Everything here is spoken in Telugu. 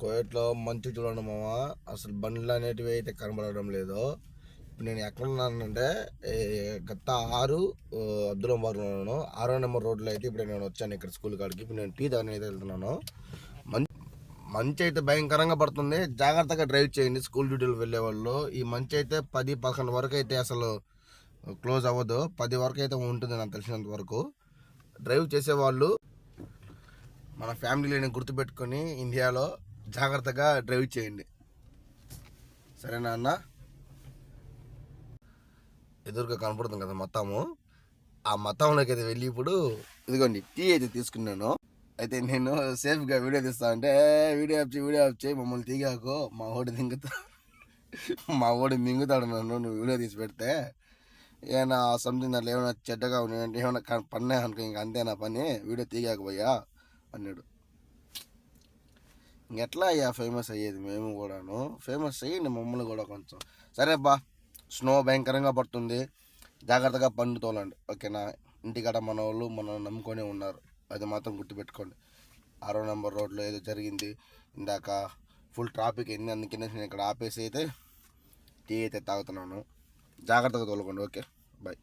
కోయట్లో మంచి చూడండి మామ, అసలు బండ్లు అనేటివి అయితే కనబడడం లేదు. ఇప్పుడు నేను ఎక్కడున్నానంటే గత 6 అబ్దుల్ బాగ్లో ఉన్నాను. 6వ నెంబర్ రోడ్లో అయితే ఇప్పుడు నేను వచ్చాను ఇక్కడ స్కూల్ కాడికి. ఇప్పుడు నేను టీ తాగని అయితే వెళ్తున్నాను. మంచి అయితే భయంకరంగా పడుతుంది, జాగ్రత్తగా డ్రైవ్ చేయండి స్కూల్ డ్యూటీలు వెళ్ళే వాళ్ళు. ఈ మంచి అయితే 10-11 వరకు అయితే అసలు క్లోజ్ అవ్వదు, 10 వరకు అయితే ఉంటుంది నాకు తెలిసినంత వరకు. డ్రైవ్ చేసేవాళ్ళు మన ఫ్యామిలీని గుర్తుపెట్టుకొని ఇండియాలో జాగ్రత్తగా డ్రైవ్ చేయండి, సరేనా అన్న? ఎదురుగా కనపడుతుంది కదా మొత్తము, ఆ మొత్తంలోకి అయితే వెళ్ళి ఇప్పుడు ఇదిగోండి టీ అయితే తీసుకున్నాను. అయితే నేను సేఫ్గా వీడియో తీస్తా అంటే వీడియో ఆఫ్ చేయి మమ్మల్ని తీగాకు, మా ఓడి మింగుతాడు నన్ను నువ్వు వీడియో తీసి పెడితే. ఏమైనా సంథింగ్ దాంట్లో ఏమైనా చెడ్డగా ఉన్నాయంటే ఏమైనా పన్నాయి అనుకో, ఇంక అంతేనా పని, వీడియో తీగాకపోయా అన్నాడు. ఇంకెట్లా అయ్యా ఫేమస్ అయ్యేది? మేము కూడాను ఫేమస్ అయ్యింది, మమ్మల్ని కూడా కొంచెం. సరే బా, స్నో భయంకరంగా పడుతుంది, జాగ్రత్తగా బండి తోలండి, ఓకేనా? ఇంటికాడ మన వాళ్ళు మనం నమ్ముకొని ఉన్నారు, అది మాత్రం గుర్తుపెట్టుకోండి. 6వ నెంబర్ రోడ్లో ఏదో జరిగింది ఇందాక, ఫుల్ ట్రాఫిక్ అయింది, అందుకనే నేను ఇక్కడ ఆపేసి అయితే టీ అయితే తాగుతున్నాను. జాగ్రత్తగా తోలుకోండి, ఓకే, బాయ్.